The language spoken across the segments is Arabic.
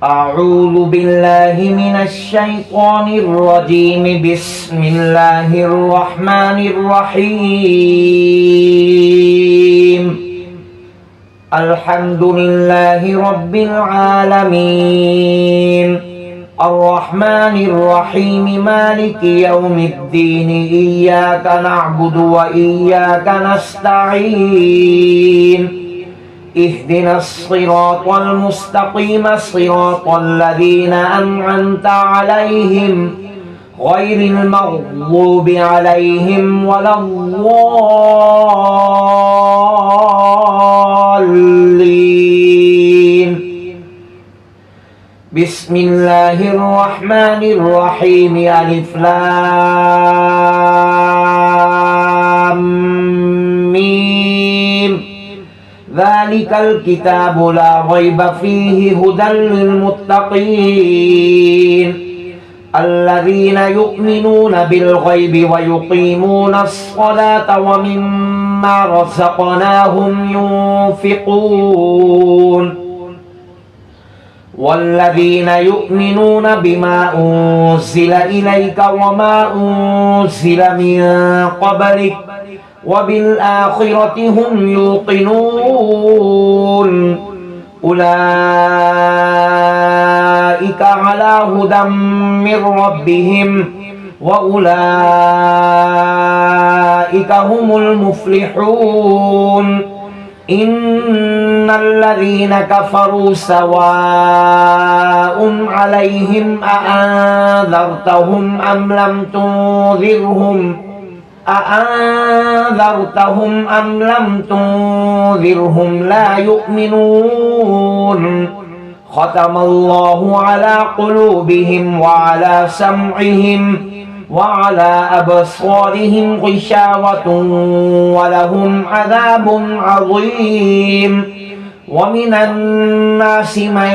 أعوذ بالله من الشيطان الرجيم. بسم الله الرحمن الرحيم. الحمد لله رب العالمين، الرحمن الرحيم، مالك يوم الدين. إياك نعبد وإياك نستعين. اهدنا الصراط المستقيم، صراط الذين أنعمت عليهم غير المغضوب عليهم ولا الضالين. بسم الله الرحمن الرحيم. ألف لام ميم. ذلك الكتاب لا ريب فيه هدى للمتقين الذين يؤمنون بالغيب ويقيمون الصلاة ومما رزقناهم ينفقون والذين يؤمنون بما أنزل إليك وما أنزل من قبلك وبالآخرة هم يوقنون. أولئك على هدى من ربهم وأولئك هم المفلحون. إن الذين كفروا سواء عليهم أأنذرتهم أم لم تنذرهم لا يؤمنون. ختم الله على قلوبهم وعلى سمعهم وعلى أبصارهم غشاوة ولهم عذاب عظيم. ومن الناس من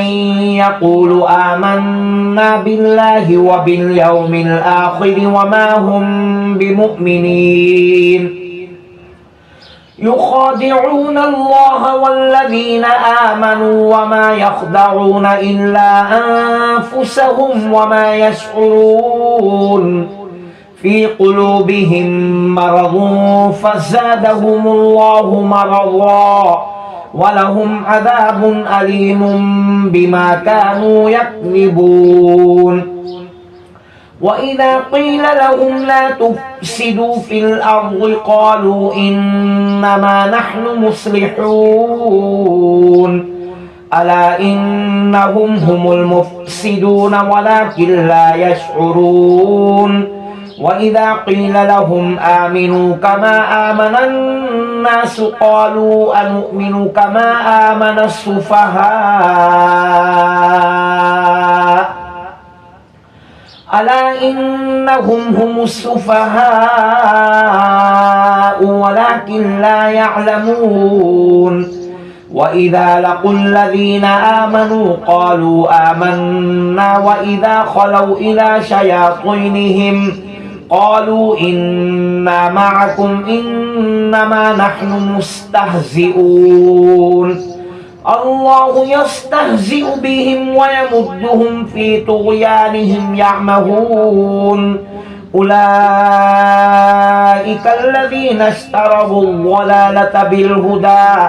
يقول آمنا بالله وباليوم الآخر وما هم بمؤمنين. يخادعون الله والذين آمنوا وما يخدعون إلا أنفسهم وما يشعرون. في قلوبهم مرض فزادهم الله مرضا ولهم عذاب أليم بما كانوا يكذبون. وإذا قيل لهم لا تفسدوا في الأرض قالوا إنما نحن مصلحون. ألا إنهم هم المفسدون ولكن لا يشعرون. وإذا قيل لهم آمنوا كما آمن الناس قالوا أنؤمن كما آمن السفهاء. ألا إنهم هم السفهاء ولكن لا يعلمون. وإذا لقوا الذين آمنوا قالوا آمنا وإذا خلوا إلى شياطينهم قالوا إنا معكم إنما نحن مستهزئون. الله يستهزئ بهم ويمدهم في طغيانهم يعمهون. أولئك الذين اشتروا الضلالة بالهدى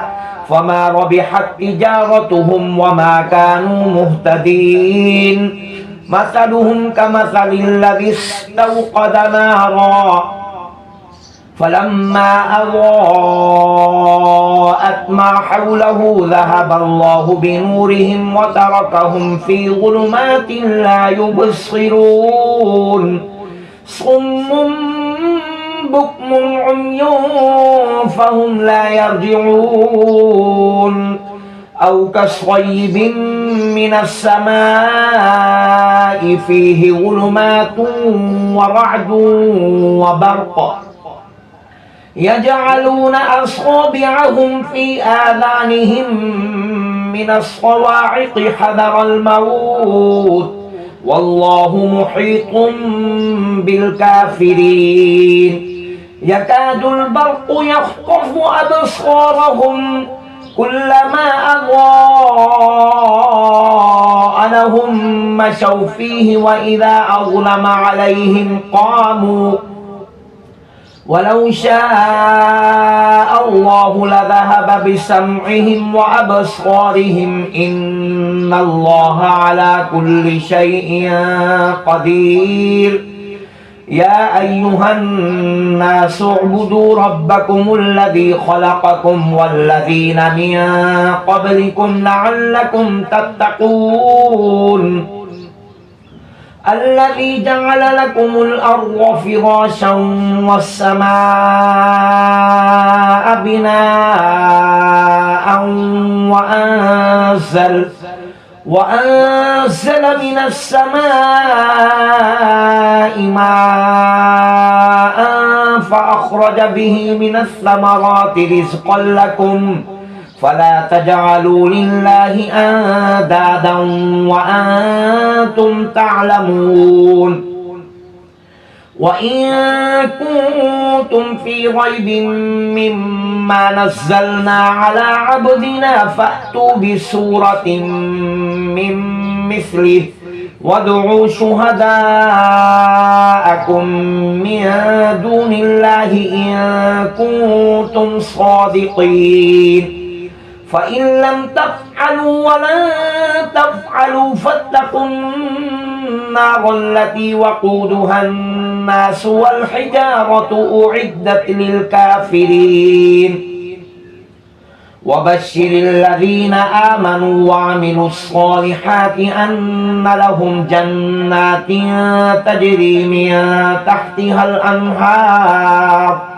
فما ربحت تجارتهم وما كانوا مهتدين. مثلهم كمثل الذي استوقد نارا فلما أضاءت ما حوله ذهب الله بنورهم وتركهم في ظلمات لا يبصرون. صم بكم عمي فهم لا يرجعون. أو كصيب من السماء فيه ظلمات ورعد وبرق يجعلون أصابعهم في آذانهم من الصواعق حذر الموت والله محيط بالكافرين. يكاد البرق يخطف أبصارهم كلما أضاء سكنهم مشوا فيه وإذا أظلم عليهم قاموا ولو شاء الله لذهب بسمعهم وأبصارهم إن الله على كل شيء قدير يا أيها الناس اعبدوا ربكم الذي خلقكم والذين من قبلكم لعلكم تتقون الذي جعل لكم الأرض فراشا والسماء بناء وأنزل من السماء ماء فأخرج به من الثمرات رزقا لكم فلا تجعلوا لله أندادا وأنتم تعلمون وإن كنتم في ريب مما نزلنا على عبدنا فأتوا بسورة من مثله وادعوا شهداءكم من دون الله إن كنتم صادقين فإن لم تفعلوا ولن تفعلوا فاتقوا النار التي وقودها الناس والحجارة أعدت للكافرين وبشر الذين آمنوا وعملوا الصالحات أن لهم جنات تجري من تحتها الأنهار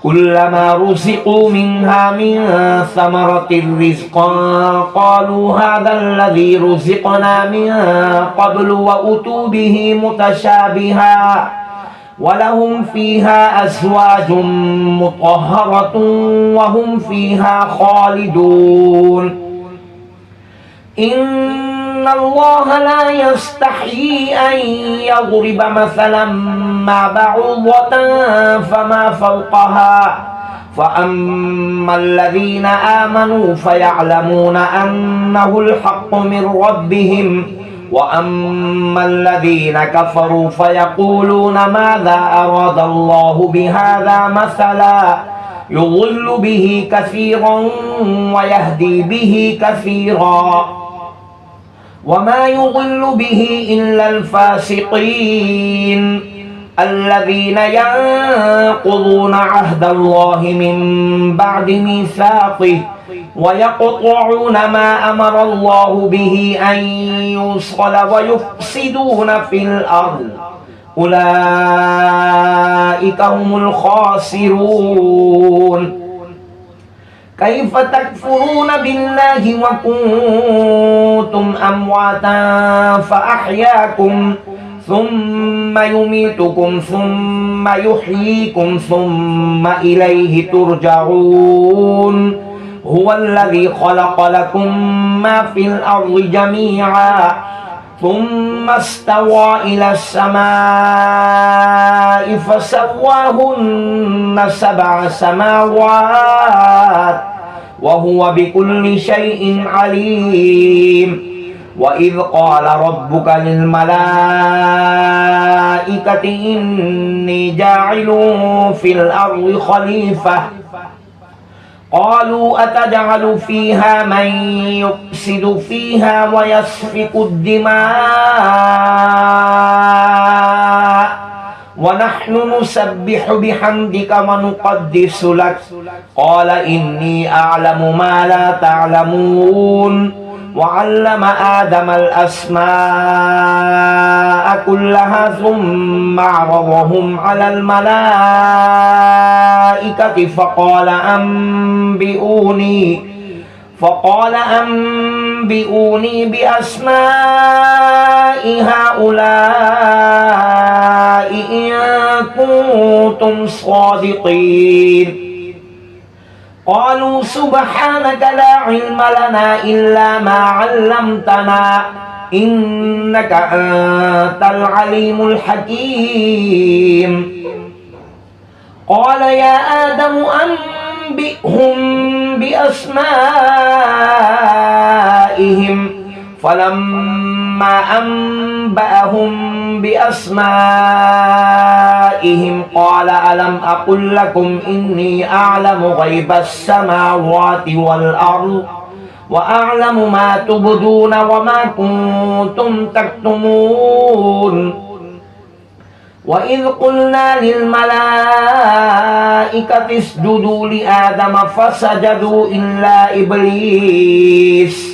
كلما رزقوا منها من ثمرة رزقا قالوا هذا الذي رزقنا من قبل وأتوا به متشابها ولهم فيها أزواج مطهرة وهم فيها خالدون إن الله لا يستحيي أن يضرب مثلا ما بعوضة فما فوقها فأما الذين آمنوا فيعلمون أنه الحق من ربهم وأما الذين كفروا فيقولون ماذا أراد الله بهذا مثلا يضل به كثيرا ويهدي به كثيرا وما يضل به إلا الفاسقين الذين ينقضون عهد الله من بعد ميثاقه ويقطعون ما أمر الله به أن يوصل ويفسدون في الأرض أولئك هم الخاسرون كيف تكفرون بالله وكنتم أمواتا فأحياكم ثم يميتكم ثم يحييكم ثم إليه ترجعون هو الذي خلق لكم ما في الأرض جميعا ثم استوى إلى السماء فسواهن 7 سماوات وهو بكل شيء عليم وإذ قال ربك للملائكة إني جاعل في الأرض خليفة قالوا أتجعل فيها من يفسد فيها ويسفك الدماء ونحن نسبح بحمدك ونقدس لك قال إني أعلم ما لا تعلمون وعلم آدم الأسماء كلها ثم عرضهم على الملائكة فقال أنبئوني بأسماء هؤلاء إن كنتم صادقين قالوا سبحانك لا علم لنا إلا ما علمتنا إنك أنت العليم الحكيم قال يا آدم أنبئهم بأسمائهم فلما أنبأهم بأسمائهم قال ألم أقل لكم إني أعلم غيب السماوات والأرض وأعلم ما تبدون وما كنتم تكتمون وإذ قلنا للملائكة اسجدوا لآدم فسجدوا إلا إبليس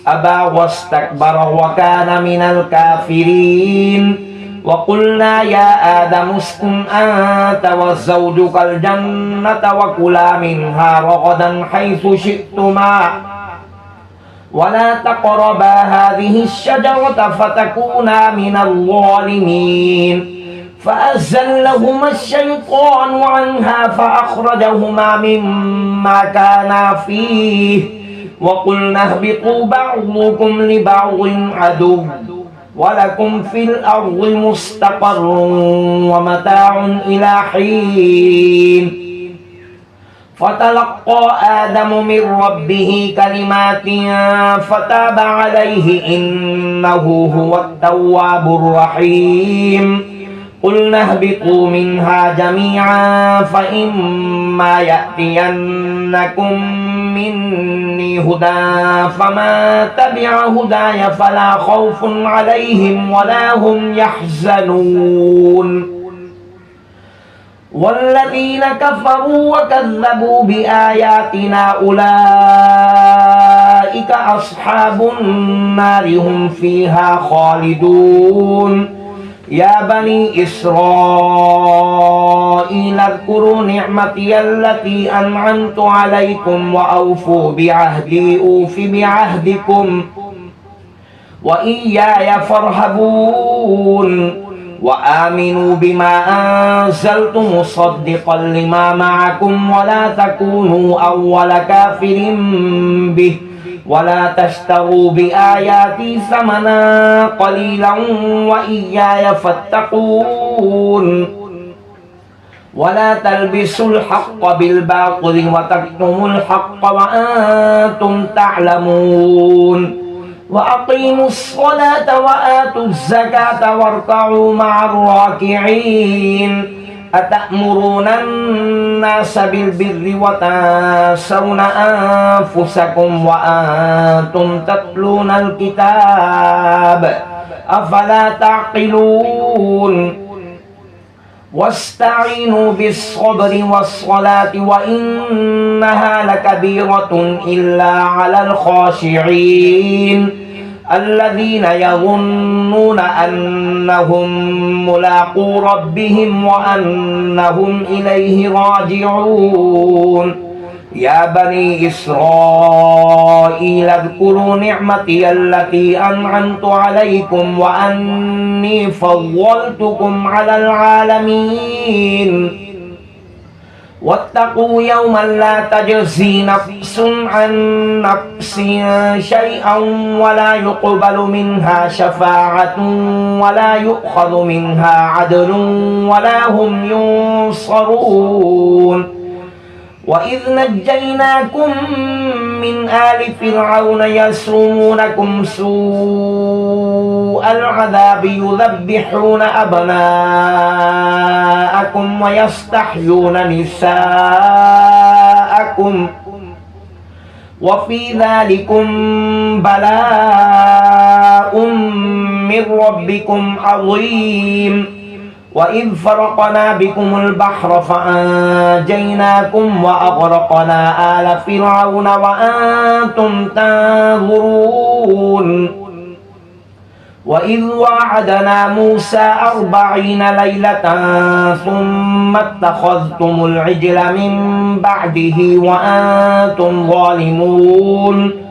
أبى واستكبر وكان من الكافرين وقلنا يا آدم اسكن أنت وزوجك الجنة وكلا منها رغدا حيث شئتما ولا تقربا هذه الشجرة فتكونا من الظالمين فأزلهما الشيطان عنها فأخرجهما مما كانا فيه وقلنا اهبطوا بعضكم لبعض عدو ولكم في الأرض مستقر ومتاع إلى حين فتلقى آدم من ربه كلمات فتاب عليه إنه هو التواب الرحيم قلنا اهبطوا منها جميعا فإما يأتينكم مني هدى فمن تبع هداي فلا خوف عليهم ولا هم يحزنون والذين كفروا وكذبوا بآياتنا أولئك أصحاب النار هم فيها خالدون يا بني إسرائيل اذكروا نعمتي التي أنعمت عليكم وأوفوا بعهدي أوف بعهدكم وإياي فارهبون وآمنوا بما أنزلت مصدقا لما معكم ولا تكونوا أول كافر به ولا تشتروا بآياتي ثمنا قليلا وإياي فاتقون ولا تلبسوا الحق بالباطل وتكتموا الحق وأنتم تعلمون وأقيموا الصلاة وآتوا الزكاة واركعوا مع الراكعين أتأمرون الناس بالبر وتنسون أنفسكم وأنتم تتلون الكتاب أفلا تعقلون واستعينوا بالصبر والصلاة وإنها لكبيرة إلا على الخاشعين الذين يظنون أنهم ملاقو ربهم وأنهم إليه راجعون يا بني إسرائيل اذكروا نعمتي التي أنعمت عليكم وأني فضلتكم على العالمين واتقوا يوما لا تجزي نفس عن نفس شيئا ولا يقبل منها شفاعة ولا يؤخذ منها عدل ولا هم ينصرون وإذ نجيناكم من آل فرعون يسومونكم سوء العذاب يذبحون أبناءكم ويستحيون نساءكم وفي ذلكم بلاء من ربكم عظيم وإذ فرقنا بكم البحر فأنجيناكم وأغرقنا آل فرعون وأنتم تنظرون وإذ وعدنا موسى 40 ليلة ثم اتخذتم العجل من بعده وأنتم ظالمون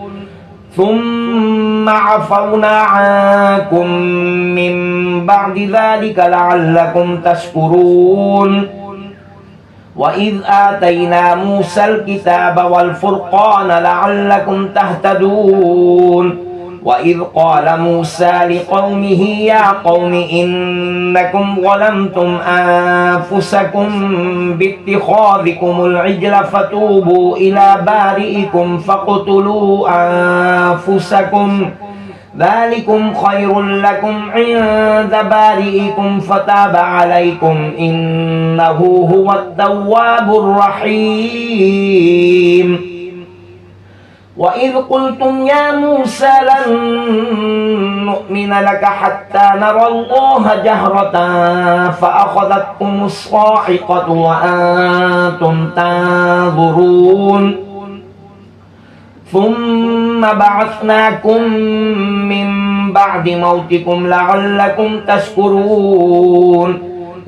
ثم عفونا عنكم من بعد ذلك لعلكم تشكرون وإذ آتينا موسى الكتاب والفرقان لعلكم تهتدون وإذ قال موسى لقومه يا قوم إنكم ظلمتم أنفسكم باتخاذكم العجل فتوبوا إلى بارئكم فاقتلوا أنفسكم ذلكم خير لكم عند بارئكم فتاب عليكم إنه هو التواب الرحيم وإذ قلتم يا موسى لن نؤمن لك حتى نرى الله جهرة فأخذتكم الصاعقة وأنتم تنظرون ثم بعثناكم من بعد موتكم لعلكم تشكرون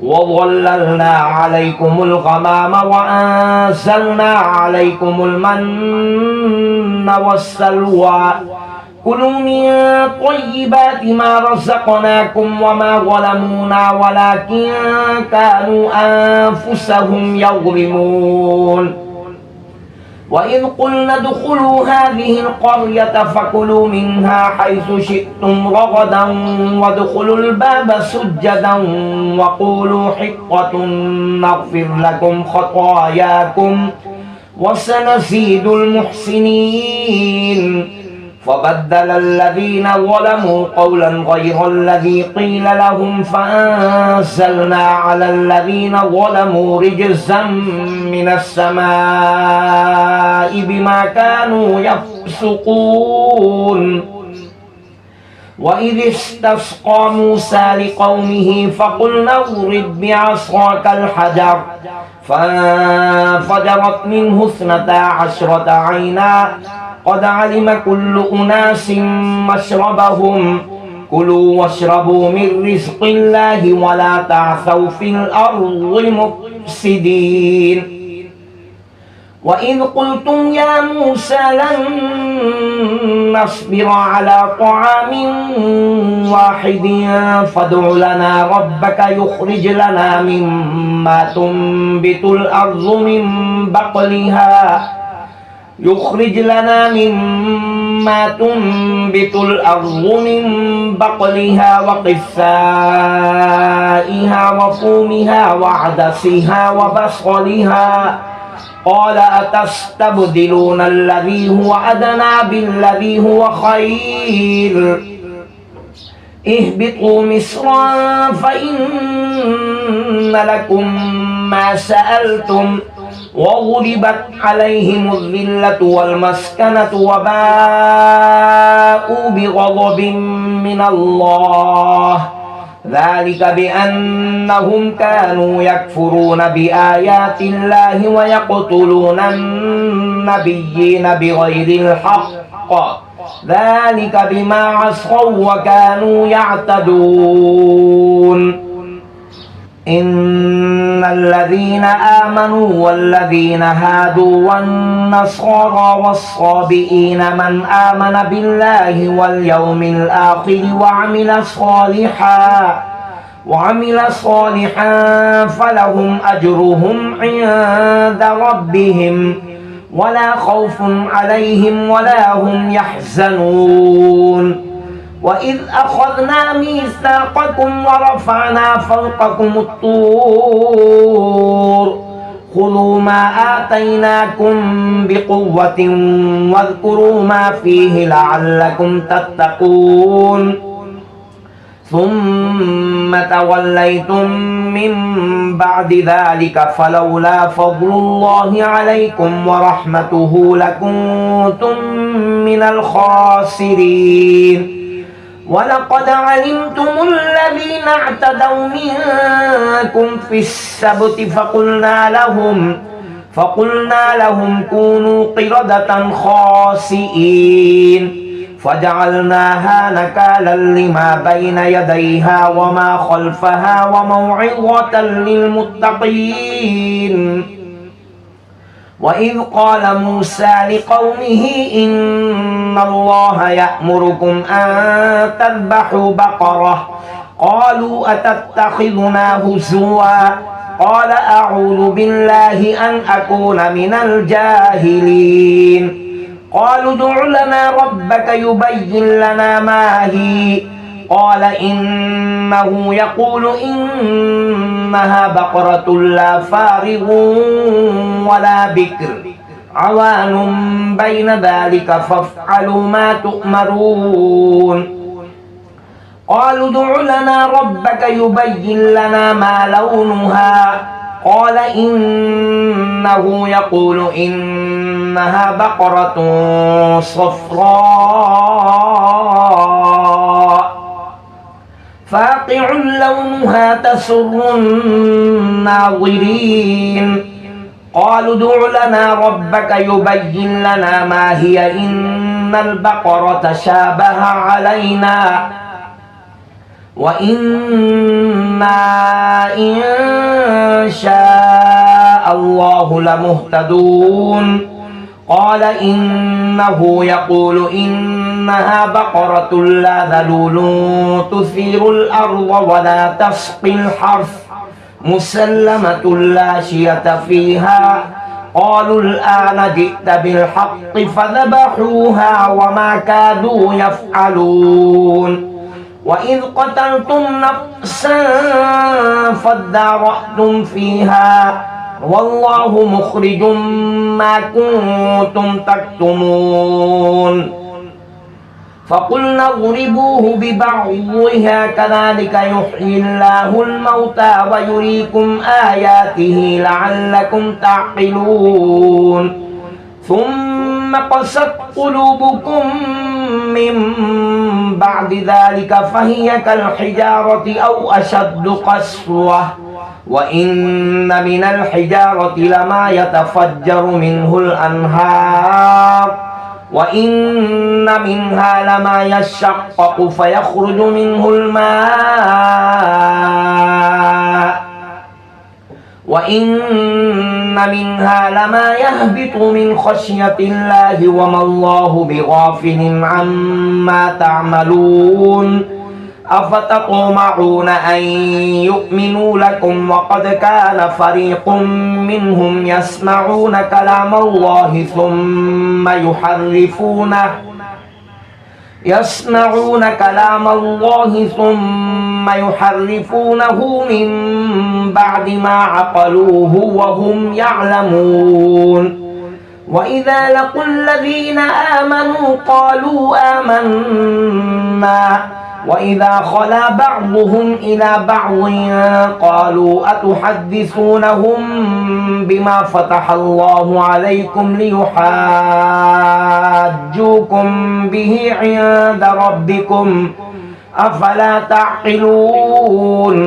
وظللنا عليكم الغمام وأنزلنا عليكم المن والسلوى كلوا من طيبات ما رزقناكم وما ظلمونا ولكن كانوا أنفسهم يظلمون وإذ قلنا ادخلوا هذه القرية فكلوا منها حيث شئتم رغدا وادخلوا الباب سجدا وقولوا حطة نغفر لكم خطاياكم وسنزيد المحسنين فبدل الذين ظلموا قولا غير الذي قيل لهم فأنزلنا على الذين ظلموا رجزا من السماء بما كانوا يفسقون وإذ استسقى موسى لقومه فقلنا اضرب بعصاك الحجر فانفجرت منه 12 عينا قد علم كل أناس مشربهم كلوا واشربوا من رزق الله ولا تعثوا في الأرض مفسدين وإذ قلتم يا موسى لن نصبر على طعام واحد فادع لنا ربك يخرج لنا مما تنبت الأرض من بقلها وقثائها وفومها وعدسها وبصلها قال أتستبدلون الذي هو أدنى بالذي هو خير اهبطوا مصرا فإن لكم ما سألتم وغلبت عليهم الذلة والمسكنة وباءوا بغضب من الله ذلك بأنهم كانوا يكفرون بآيات الله ويقتلون النبيين بغير الحق ذلك بما عصوا وكانوا يعتدون إن الذين آمنوا والذين هادوا والنصارى والصابئين من آمن بالله واليوم الآخر وعمل صالحا فلهم أجرهم عند ربهم ولا خوف عليهم ولا هم يحزنون وإذ أخذنا ميثاقكم ورفعنا فوقكم الطور خذوا ما آتيناكم بقوة واذكروا ما فيه لعلكم تتقون ثم توليتم من بعد ذلك فلولا فضل الله عليكم ورحمته لكنتم من الخاسرين ولقد علمتم الذين اعتدوا منكم في السبت فقلنا لهم كونوا قردة خاسئين فجعلناها نكالا لما بين يديها وما خلفها وموعظة للمتقين وإذ قال موسى لقومه إن الله يأمركم أن تذبحوا بقرة قالوا أتتخذنا هزوا قال أعوذ بالله أن أكون من الجاهلين قالوا ادع لنا ربك يبين لنا ما هي قال إنه يقول إنها بقرة لا فارغ ولا بكر عوان بين ذلك فافعلوا ما تؤمرون قالوا ادع لنا ربك يبين لنا ما لونها قال إنه يقول إنها بقرة صفراء فاقع لونها تسر الناظرين قالوا ادع لنا ربك يبين لنا ما هي إن البقرة شابه علينا وإنا إن شاء الله لمهتدون قال إنه يقول إنها بقرة لا ذلول تثير الأرض ولا تسقي الحرث مسلمة لا شية فيها قالوا الآن جئت بالحق فذبحوها وما كادوا يفعلون وإذ قتلتم نفسا فادارأتم فيها والله مخرج ما كنتم تكتمون فقلنا اضربوه ببعضها كذلك يحيي الله الموتى ويريكم آياته لعلكم تعقلون ثم قست قلوبكم من بعد ذلك فهي كالحجارة أو أشد قسوة وإن من الحجارة لما يتفجر منه الأنهار وإن منها لما يشقق فيخرج منه الماء وإن منها لما يهبط من خشية الله وما الله بغافل عما تعملون أفتطمعون أن يؤمنوا لكم وقد كان فريق منهم يسمعون كلام الله ثم يحرفونه من بعد ما عقلوه وهم يعلمون وإذا لقوا الذين آمنوا قالوا آمنا وإذا خلا بعضهم إلى بعض قالوا أتحدثونهم بما فتح الله عليكم ليحاجوكم به عند ربكم أفلا تعقلون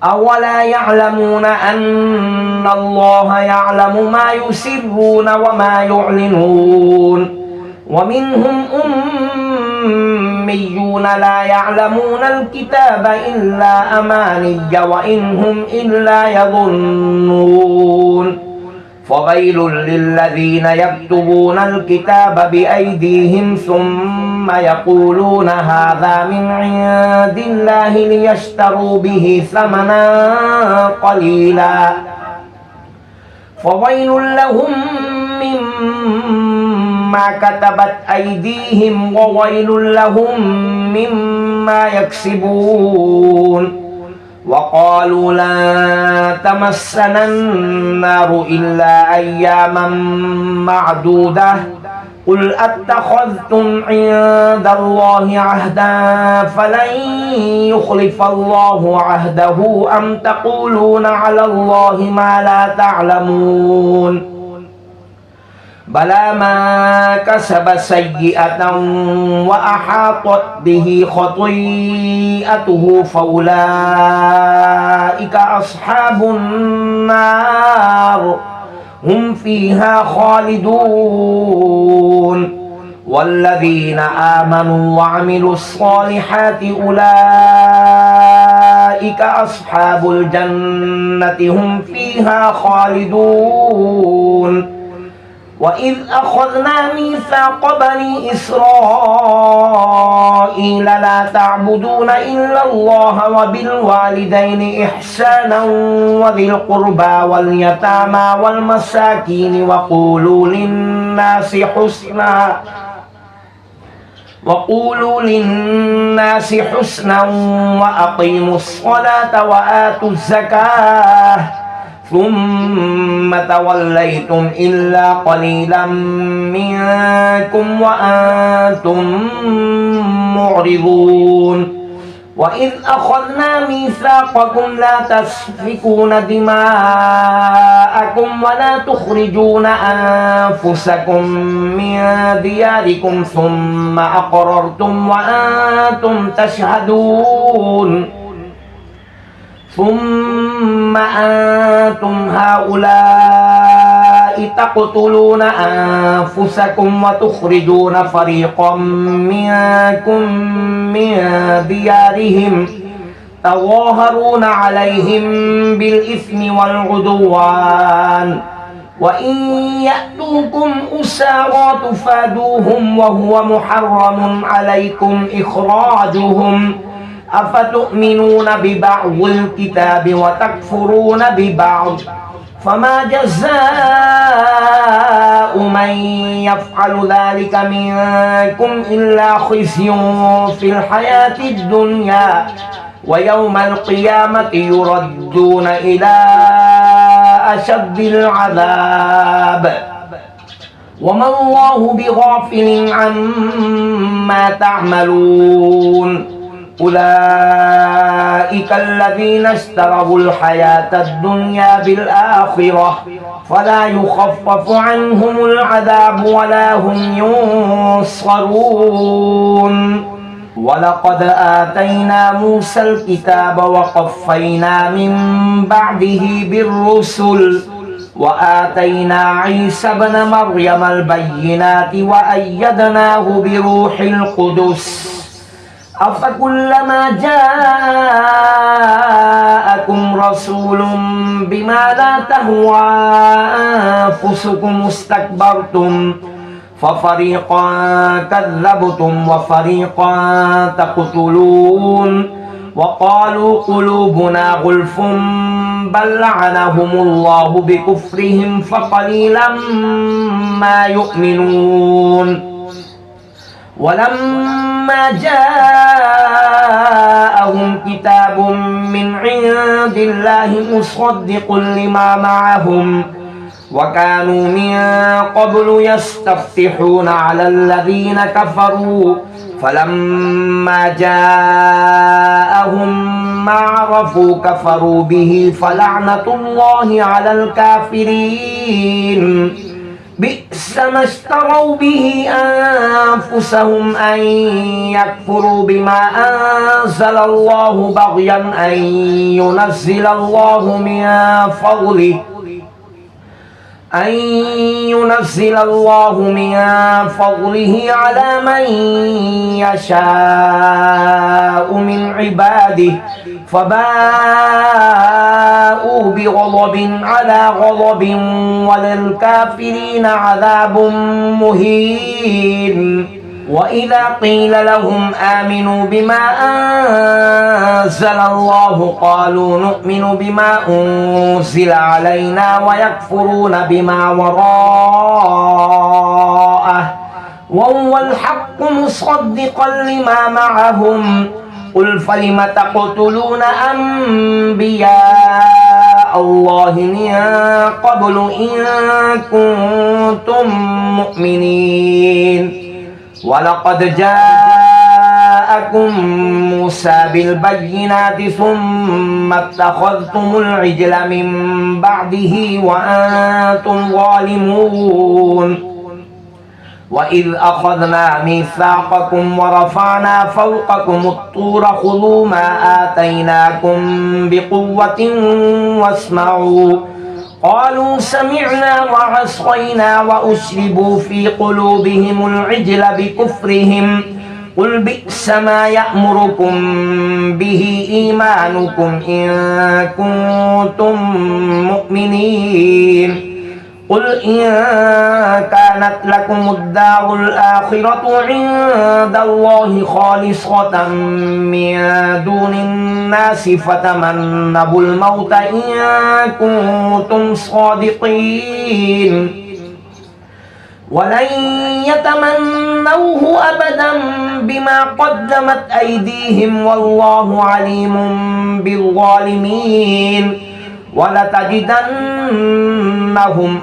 أولا يعلمون أن الله يعلم ما يسرون وما يعلنون ومنهم أميون لا يعلمون الكتاب إلا أماني وإن هم إلا يظنون فويل للذين يكتبون الكتاب بأيديهم ثم يقولون هذا من عند الله ليشتروا به ثمنا قليلا فويل لهم مما كتبت أيديهم وويل لهم مما يكسبون وقالوا لن تمسنا النار إلا أياما معدودة قل أتخذتم عند الله عهدا فلن يخلف الله عهده أم تقولون على الله ما لا تعلمون بلى من كسب سيئة وأحاطت به خطيئته فأولئك أصحاب النار هم فيها خالدون والذين آمنوا وعملوا الصالحات أولئك أصحاب الجنة هم فيها خالدون وإذ أخذنا ميثاق بني إسرائيل لا تعبدون إلا الله وبالوالدين إحسانا وذي القربى واليتامى والمساكين وقولوا للناس حسنا وأقيموا الصلاة وآتوا الزكاة ثم توليتم إلا قليلا منكم وأنتم معرضون وإذ أخذنا ميثاقكم لا تسفكون دماءكم ولا تخرجون أنفسكم من دياركم ثم أقررتم وأنتم تشهدون ثم أنتم هؤلاء تقتلون أنفسكم وتخرجون فريقا منكم من ديارهم تظاهرون عليهم بالإثم والعدوان وإن يأتوكم أسارى تفادوهم وهو محرم عليكم إخراجهم أفتؤمنون ببعض الكتاب وتكفرون ببعض فما جزاء من يفعل ذلك منكم إلا خزي في الحياة الدنيا ويوم القيامة يردون إلى أشد العذاب وما الله بغافل عما تعملون أولئك الذين اشتروا الحياة الدنيا بالآخرة فلا يخفف عنهم العذاب ولا هم ينصرون ولقد آتينا موسى الكتاب وقفينا من بعده بالرسل وآتينا عيسى ابن مريم البينات وأيدناه بروح القدس أفكلما جاءكم رسول بما لا تهوى أنفسكم استكبرتم ففريقا كذبتم وفريقا تقتلون وقالوا قلوبنا غلف بل لعنهم الله بكفرهم فقليلا ما يؤمنون ولما جاءهم كتاب من عند الله مصدق لما معهم وكانوا من قبل يستفتحون على الذين كفروا فلما جاءهم ما عرفوا كفروا به فلعنة الله على الكافرين بئس ما اشتروا به أنفسهم أن يكفروا بما أنزل الله بغيا أن ينزل الله من فضله على من يشاء من عباده فباءوا بغضب على غضب وللكافرين عذاب مهين وإذا قيل لهم آمنوا بما أنزل الله قالوا نؤمن بما أنزل علينا ويكفرون بما وراءه وهو الحق مصدقا لما معهم قل فلم تقتلون أنبياء الله من قبل إن كنتم مؤمنين ولقد جاءكم موسى بالبينات ثم اتخذتم العجل من بعده وأنتم ظالمون وإذ أخذنا ميثاقكم ورفعنا فوقكم الطور خذوا ما آتيناكم بقوة واسمعوا قالوا سمعنا وعصينا وأشربوا في قلوبهم العجل بكفرهم قل بئس ما يأمركم به إيمانكم إن كنتم مؤمنين قل إن كانت لكم الدار الآخرة عند الله خالصة من دون الناس فتمنوا الموت إن كنتم صادقين ولن يتمنوه أبدا بما قدمت أيديهم والله عليم بالظالمين ولتجدنهم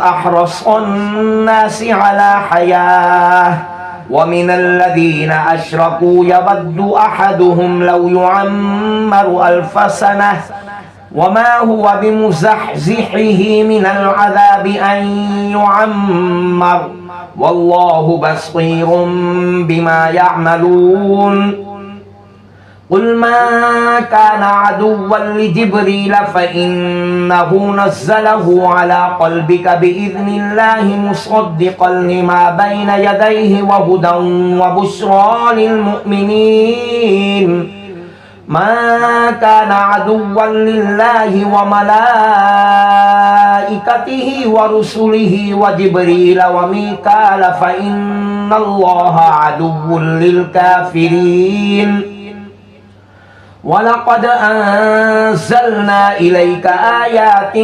أحرص الناس على حياة ومن الذين أشركوا يود أحدهم لو يعمر 1000 سنة وما هو بمزحزحه من العذاب أن يعمر والله بصير بما يعملون قل ما كان عدوا لجبريل فإنه نزله على قلبك بإذن الله مصدقا لما بين يديه وهدى وبشرى للمؤمنين ما كان عدوا لله وملائكته ورسله وجبريل وميكال فإن الله عدو للكافرين ولقد أنزلنا إليك آيات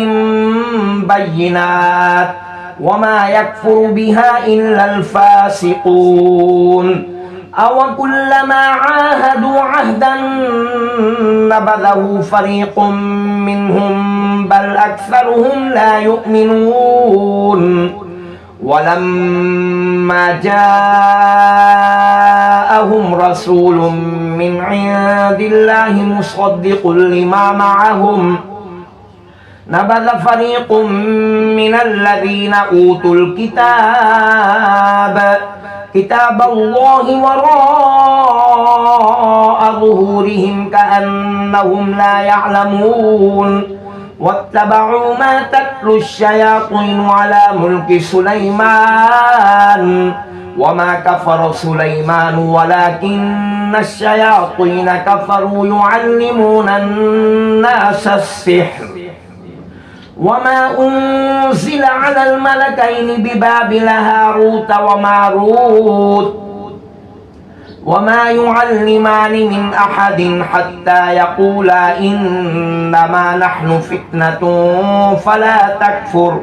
بينات وما يكفر بها إلا الفاسقون أو كلما عاهدوا عهدا نبذه فريق منهم بل أكثرهم لا يؤمنون ولما جاءهم رسول من عند الله مصدق لما معهم نبذ فريق من الذين أوتوا كتاب الله وراء ظهورهم كأنهم لا يعلمون واتبعوا ما تتلو الشياطين على ملك سليمان وما كفر سليمان ولكن الشياطين كفروا يعلمون الناس السحر وما أنزل على الملكين ببابل هاروت وماروت وما يعلمان من أحد حتى يقولا إنما نحن فتنة فلا تكفر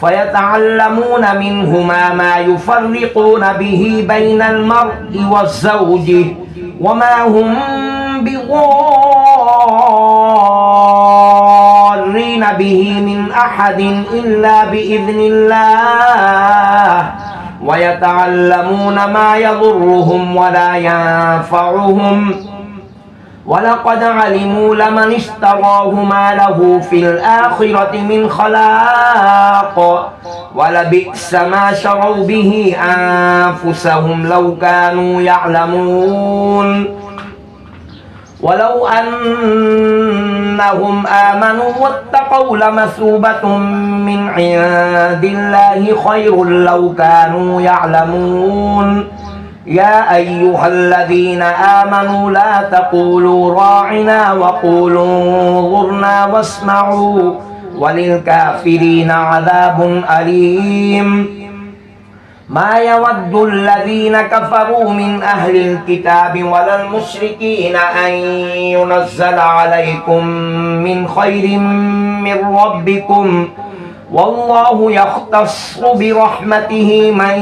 فيتعلمون منهما ما يفرقون به بين المرء وزوجه وما هم بضارين به من أحد إلا بإذن الله ويتعلمون ما يضرهم ولا ينفعهم ولقد علموا لمن اشتراه ما له في الآخرة من خلاق ولبئس ما شروا به أنفسهم لو كانوا يعلمون ولو أنهم آمنوا واتقوا لمثوبة من عند الله خير لو كانوا يعلمون يا أيها الذين آمنوا لا تقولوا راعنا وقولوا انظرنا واسمعوا وللكافرين عذاب أليم ما يود الذين كفروا من أهل الكتاب ولا المشركين أن ينزل عليكم من خير من ربكم والله يختص برحمته من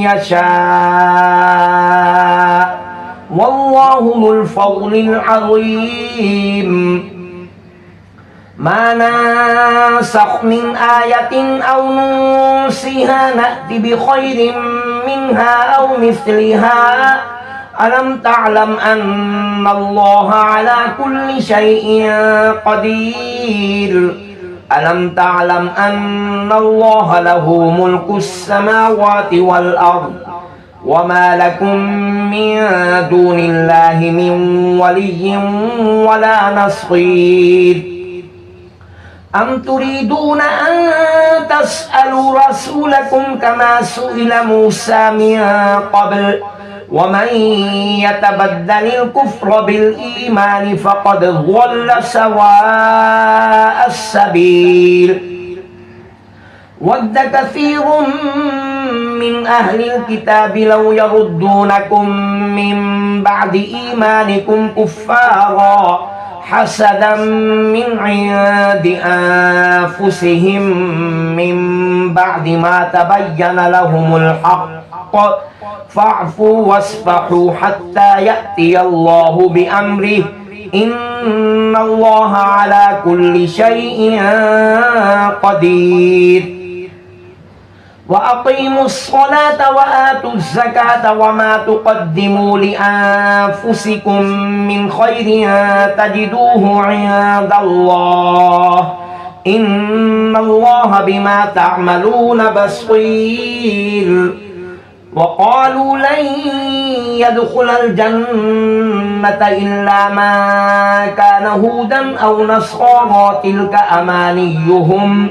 يشاء والله ذو الفضل العظيم ما ننسخ من آية أو ننسها نأتي بخير منها أو مثلها ألم تعلم أن الله على كل شيء قدير ألم تعلم أن الله له ملك السماوات والأرض وما لكم من دون الله من ولي ولا نصير أم تريدون أن تسألوا رسولكم كما سئل موسى من قبل ومن يتبدل الكفر بالإيمان فقد ضل سواء السبيل ود كثير من أهل الكتاب لو يردونكم من بعد إيمانكم كفارا حسدا من عند أنفسهم من بعد ما تبين لهم الحق فاعفوا واصفحوا حتى يأتي الله بأمره إن الله على كل شيء قدير وأقيموا الصلاة وآتوا الزكاة وما تقدموا لأنفسكم من خير تجدوه عند الله إن الله بما تعملون بصير وقالوا لن يدخل الجنة إلا من كان هودا أو نصارى تلك أمانيهم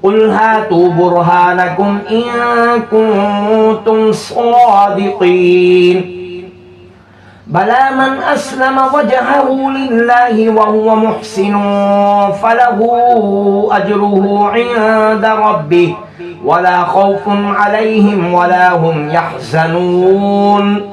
قل هاتوا برهانكم إن كنتم صادقين بلى من أسلم وجهه لله وهو محسن فله أجره عند ربه ولا خوف عليهم ولا هم يحزنون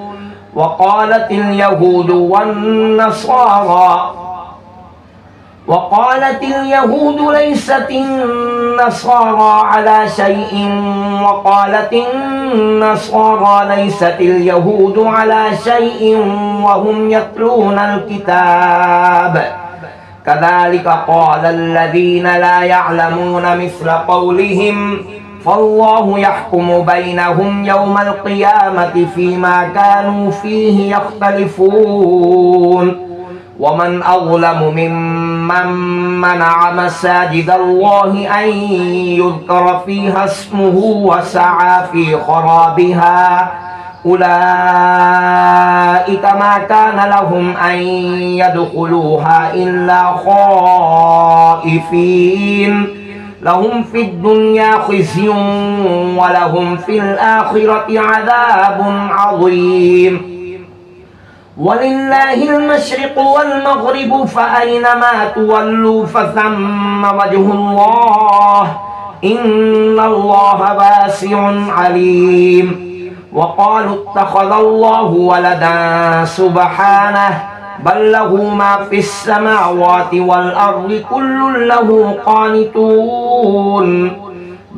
وقالت اليهود ليست النصارى على شيء وقالت النصارى ليست اليهود على شيء وهم يتلون الكتاب كذلك قال الذين لا يعلمون مثل قولهم فالله يحكم بينهم يوم القيامة فيما كانوا فيه يختلفون ومن أظلم ممن منع مساجد الله أن يذكر فيها اسمه وسعى في خرابها أولئك ما كان لهم أن يدخلوها إلا خائفين لهم في الدنيا خزي ولهم في الآخرة عذاب عظيم ولله المشرق والمغرب فأينما تولوا فثم وجه الله إن الله واسع عليم وقالوا اتخذ الله ولدا سبحانه بل له ما في السماوات والأرض كل له قانتون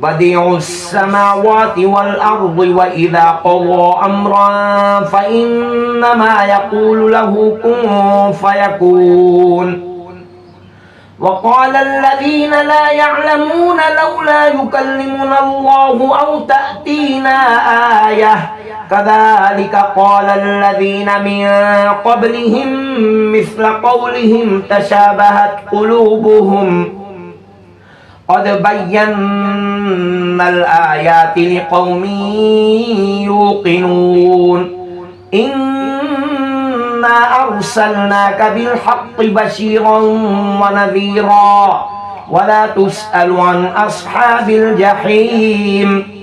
بديع السماوات والأرض وإذا قضى أمرا فإنما يقول له كن فيكون وقال الذين لا يعلمون لولا يكلمنا الله أو تأتينا آية كذلك قال الذين من قبلهم مثل قولهم تشابهت قلوبهم قد بينا الآيات لقوم يوقنون إنا أرسلناك بالحق بشيرا ونذيرا ولا تسأل عن أصحاب الجحيم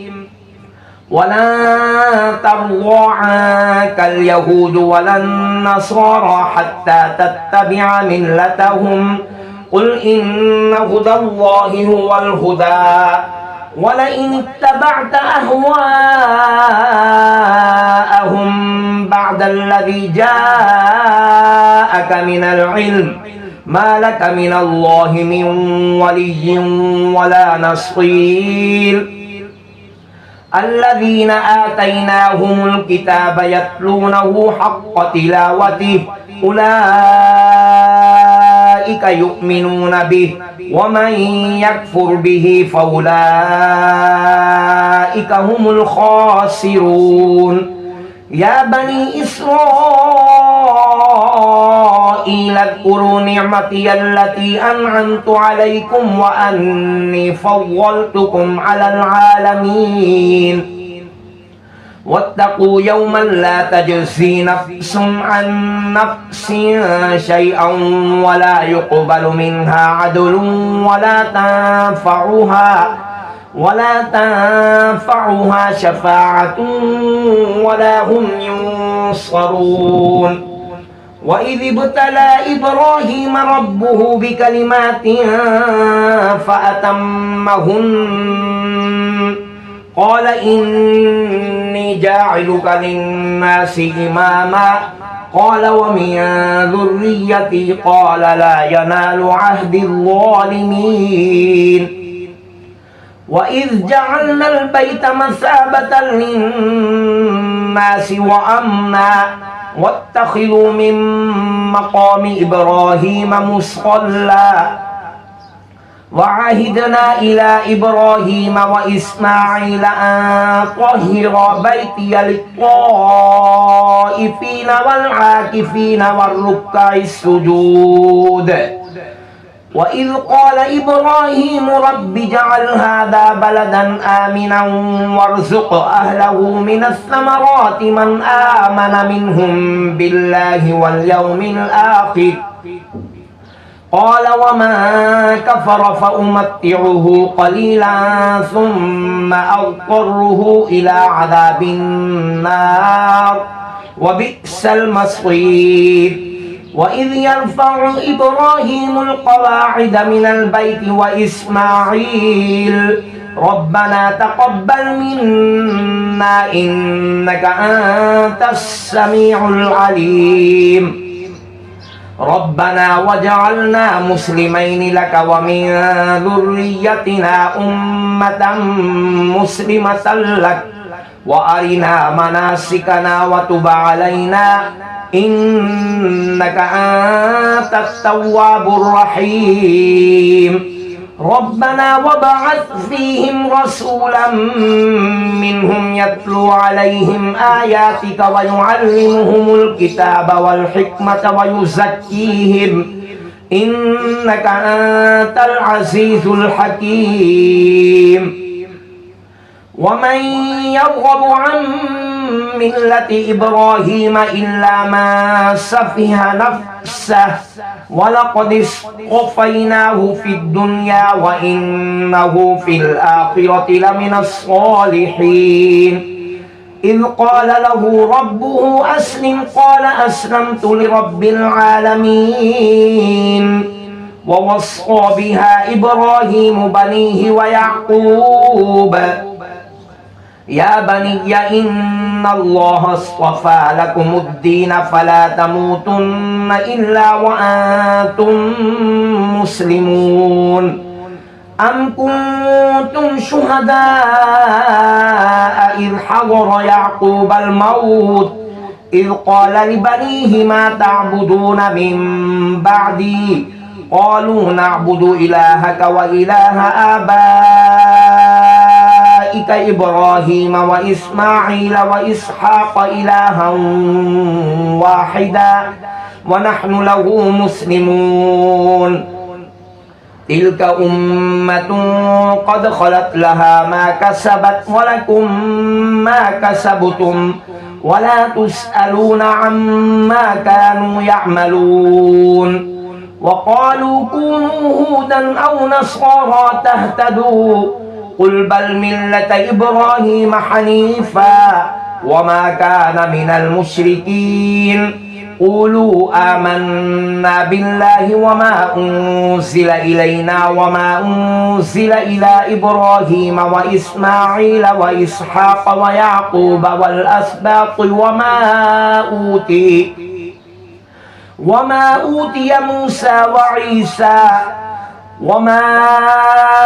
ولا ترضى عنك اليهود ولا النصارى حتى تتبع ملتهم قل إن هدى الله هو الهدى ولئن اتبعت أهواءهم بعد الذي جاءك من العلم ما لك من الله من ولي ولا نصير الذين آتيناهم الكتاب يتلونه حق تلاوته أولئك يؤمنون به ومن يكفر به فأولئك هم الخاسرون يا بني إسرائيل اذكروا نعمتي التي أنعمت عليكم وأني فضلتكم على العالمين واتقوا يوما لا تجزي نفس عن نفس شيئا ولا يقبل منها عدل ولا تنفعها شفاعة ولا هم ينصرون وإذ ابتلى إبراهيم ربه بكلمات فأتمهن قال إني جاعلك للناس إماما قال ومن ذريتي قال لا ينال عهد الظالمين وإذ جعلنا البيت مثابة للناس الناس وأمنا واتخذوا من مقام إبراهيم مصلى وعهدنا إلى إبراهيم وإسماعيل أن طهر بيتي للطائفين والعاكفين والركع السجود وإذ قال إبراهيم رب اجعل هذا بلدا آمنا وارزق أهله من الثمرات من آمن منهم بالله واليوم الآخر قال ومن كفر فأمتعه قليلا ثم أضطره إلى عذاب النار وبئس المصير وإذ يرفع إبراهيم القواعد من البيت وإسماعيل ربنا تقبل منا إنك أنت السميع العليم ربنا وجعلنا مسلمين لك ومن ذريتنا أمة مسلمة لك وأرنا مناسكنا وتب علينا إنك أنت التواب الرحيم ربنا وبعث فيهم رسولا منهم يتلو عليهم آياتك ويعلمهم الكتاب والحكمة ويزكيهم إنك أنت العزيز الحكيم ومن يرغب عن ملة إبراهيم إلا ما سفه نفسه ولقد اصطفيناه في الدنيا وإنه في الآخرة لمن الصالحين إذ قال له ربه أسلم قال أسلمت لرب العالمين ووصى بها إبراهيم بنيه ويعقوب يا بني إن الله اصطفى لكم الدين فلا تموتن إلا وأنتم مسلمون أم كنتم شهداء إذ حضر يعقوب الموت إذ قال لبنيه ما تعبدون من بعدي قالوا نعبد إلهك وإله آبائك إبراهيم وإسماعيل وإسحاق إلها واحدا ونحن له مسلمون تلك أمة قد خلت لها ما كسبت ولكم ما كسبتم ولا تسألون عما كانوا يعملون وقالوا كونوا هودا أو نصارى تهتدوا قل بل ملة إبراهيم حنيفا وما كان من المشركين قولوا آمنا بالله وما أنزل إلينا وما أنزل إلى إبراهيم وإسماعيل وإسحاق ويعقوب والأسباط وما أوتي موسى وعيسى وما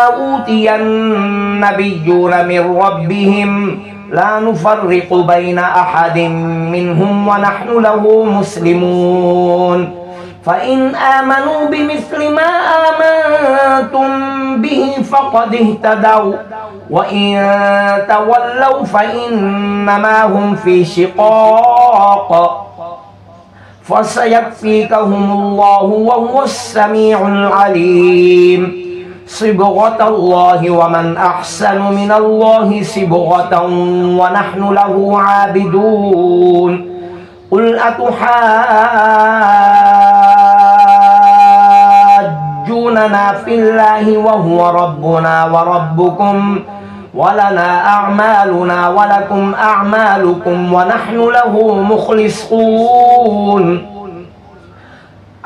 أوتي النبيون من ربهم لا نفرق بين أحد منهم ونحن له مسلمون فإن آمنوا بمثل ما آمنتم به فقد اهتدوا وإن تولوا فإنما هم في شقاق فسيكفيكهم الله وهو السميع العليم صبغة الله ومن أحسن من الله صبغة ونحن له عابدون قل أتحاجوننا في الله وهو ربنا وربكم ولنا أعمالنا ولكم أعمالكم ونحن له مخلصون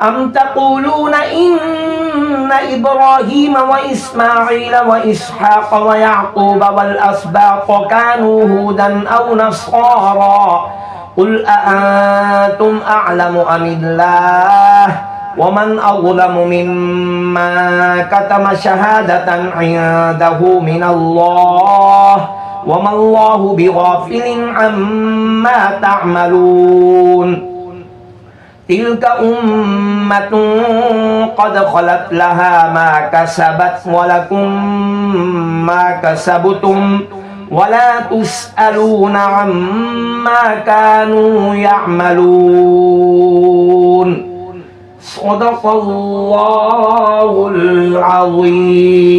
أم تقولون إن إبراهيم وإسماعيل وإسحاق ويعقوب والأسباط كانوا هودا أو نصارى قل أأنتم أعلم أم الله ومن أظلم ممن كتم شهادة عنده من الله وما الله بغافل عما تعملون تلك أمة قد خلت لها ما كسبت ولكم ما كسبتم ولا تسألون عما كانوا يعملون صدق الله العظيم